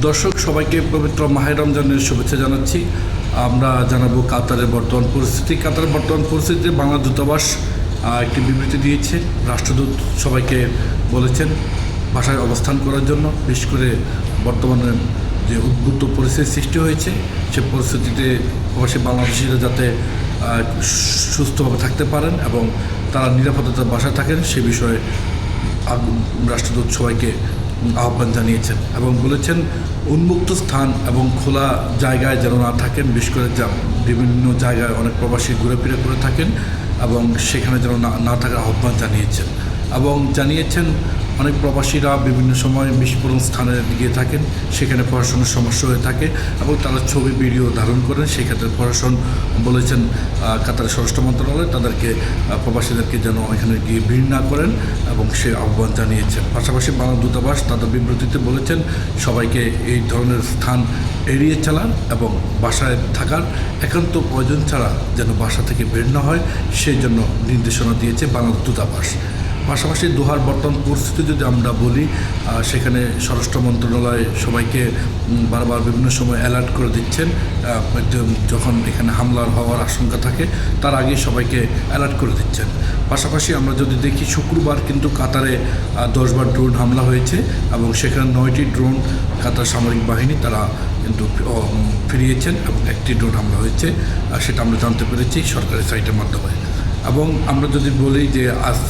দর্শক সবাইকে পবিত্র মাহে রমজানের শুভেচ্ছা জানাচ্ছি। আমরা জানাবো কাতারের বর্তমান পরিস্থিতি। কাতারের বর্তমান পরিস্থিতিতে বাংলা দূতাবাস একটি বিবৃতি দিয়েছে। রাষ্ট্রদূত সবাইকে বলেছেন বাসায় অবস্থান করার জন্য, বিশেষ করে বর্তমানে যে উদ্বুদ্ধ পরিস্থিতির সৃষ্টি হয়েছে সে পরিস্থিতিতে প্রবাসী বাংলাদেশিরা যাতে সুস্থভাবে থাকতে পারেন এবং তারা নিরাপত্তার বাসায় থাকেন সে বিষয়ে রাষ্ট্রদূত সবাইকে আহ্বান জানিয়েছেন এবং বলেছেন উন্মুক্ত স্থান এবং খোলা জায়গায় যেন না থাকেন। বিশেষ করে বিভিন্ন জায়গায় অনেক প্রবাসী ঘুরেফিরে করে থাকেন এবং সেখানে যেন না থাকার আহ্বান জানিয়েছেন এবং জানিয়েছেন অনেক প্রবাসীরা বিভিন্ন সময় বিস্ফোরণ স্থানে গিয়ে থাকেন, সেখানে প্রশাসনের সমস্যা হয়ে থাকে এবং তারা ছবি ভিডিও ধারণ করেন। সেক্ষেত্রে প্রশাসন বলেছেন কাতারের স্বরাষ্ট্র মন্ত্রণালয় তাদেরকে প্রবাসীদেরকে যেন এখানে গিয়ে ভিড় না করেন এবং সে আহ্বান জানিয়েছেন। পাশাপাশি বাংলা দূতাবাস তাদের বিবৃতিতে বলেছেন সবাইকে এই ধরনের স্থান এড়িয়ে চালান এবং বাসায় থাকার একান্ত প্রয়োজন ছাড়া যেন বাসা থেকে বের না হয় সেই জন্য নির্দেশনা দিয়েছে বাংলা দূতাবাস। পাশাপাশি দোহার বর্তমান পরিস্থিতি যদি আমরা বলি, সেখানে স্বরাষ্ট্র মন্ত্রণালয় সবাইকে বারবার বিভিন্ন সময় অ্যালার্ট করে দিচ্ছেন। যখন এখানে হামলার হওয়ার আশঙ্কা থাকে তার আগে সবাইকে অ্যালার্ট করে দিচ্ছেন। পাশাপাশি আমরা যদি দেখি শুক্রবার কিন্তু কাতারে 10বার ড্রোন হামলা হয়েছে এবং সেখানে 9টি ড্রোন কাতার সামরিক বাহিনী তারা কিন্তু ফিরিয়েছেন এবং একটি ড্রোন হামলা হয়েছে, সেটা আমরা জানতে পেরেছি সরকারি সাইটের মাধ্যমে। এবং আমরা যদি বলি যে আজ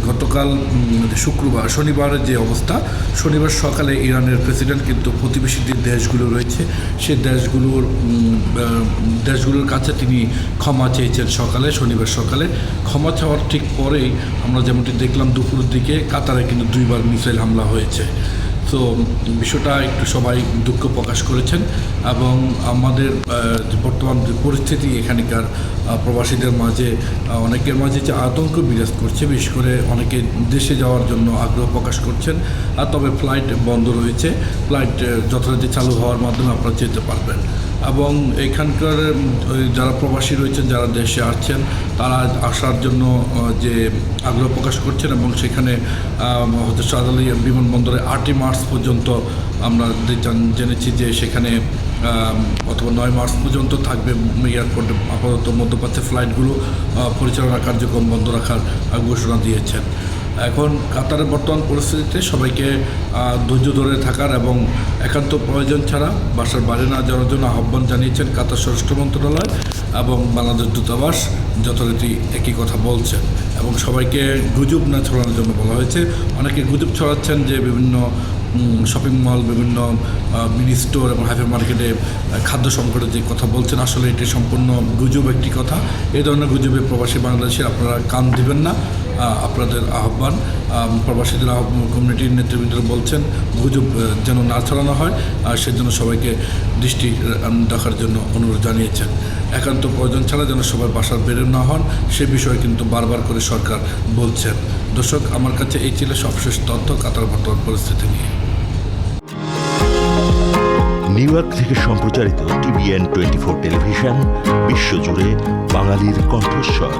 গতকাল শনিবারের যে অবস্থা, শনিবার সকালে ইরানের প্রেসিডেন্ট কিন্তু প্রতিবেশী যে দেশগুলো রয়েছে সেই দেশগুলোর কাছে তিনি ক্ষমা চেয়েছেন শনিবার সকালে। ক্ষমা চাওয়ার ঠিক পরেই আমরা যেমনটি দেখলাম দুপুরের দিকে কাতারে কিন্তু 2বার মিসাইল হামলা হয়েছে। তো বিষয়টা একটু সবাই দুঃখ প্রকাশ করেছেন এবং আমাদের বর্তমান যে পরিস্থিতি এখানকার প্রবাসীদের মাঝে অনেকের মাঝে যে আতঙ্ক বিরাজ করছে, বিশেষ করে অনেকে দেশে যাওয়ার জন্য আগ্রহ প্রকাশ করছেন। আর তবে ফ্লাইট বন্ধ রয়েছে, ফ্লাইট যথারীতি চালু হওয়ার মাধ্যমে আপনারা যেতে পারবেন এবং এখানকার যারা প্রবাসী রয়েছেন যারা দেশে আসছেন তারা আসার জন্য যে আগ্রহ প্রকাশ করছেন এবং সেখানে হয়তো শাহজালাল বিমানবন্দরে 8ই মার্চ পর্যন্ত আমরা জেনেছি যে সেখানে অথবা 9 মার্চ পর্যন্ত থাকবে এয়ারপোর্টে আপাতত মধ্যপ্রাচ্যের ফ্লাইটগুলো পরিচালনা কার্যক্রম বন্ধ রাখার ঘোষণা দিয়েছেন। এখন কাতারের বর্তমান পরিস্থিতিতে সবাইকে ধৈর্য ধরে থাকার এবং একান্ত প্রয়োজন ছাড়া বাসার বাইরে না যাওয়ার জন্য আহ্বান জানিয়েছেন কাতার স্বরাষ্ট্র মন্ত্রণালয় এবং বাংলাদেশ দূতাবাস যথারীতি একই কথা বলছেন এবং সবাইকে গুজব না ছড়ানোর জন্য বলা হয়েছে। অনেকে গুজব ছড়াচ্ছেন যে বিভিন্ন শপিং মল, বিভিন্ন মিনি স্টোর এবং হাইপার মার্কেটে খাদ্য সংকটের যে কথা বলছেন, আসলে এটি সম্পূর্ণ গুজব একটি কথা। এই ধরনের গুজবে প্রবাসী বাংলাদেশের আপনারা কান দিবেন না। আপনাদের আহ্বান প্রবাসীদের কমিউনিটির নেতৃবৃন্দরা বলছেন গুজব যেন না ছড়ানো হয় আর সেজন্য সবাইকে দৃষ্টি রাখার জন্য অনুরোধ জানিয়েছেন। একান্ত প্রয়োজন ছাড়া যেন সবাই বাসার বেরো না হন সে বিষয়ে কিন্তু বারবার করে সরকার বলছেন। দর্শক, আমার কাছে এই ছিল সবশেষ তথ্য কাতার বর্তমান পরিস্থিতি নিয়ে। নিউ ইয়র্ক থেকে সম্প্রচারিত TVN 24 টেলিভিশন, বিশ্বজুড়ে বাঙালির কণ্ঠস্বর।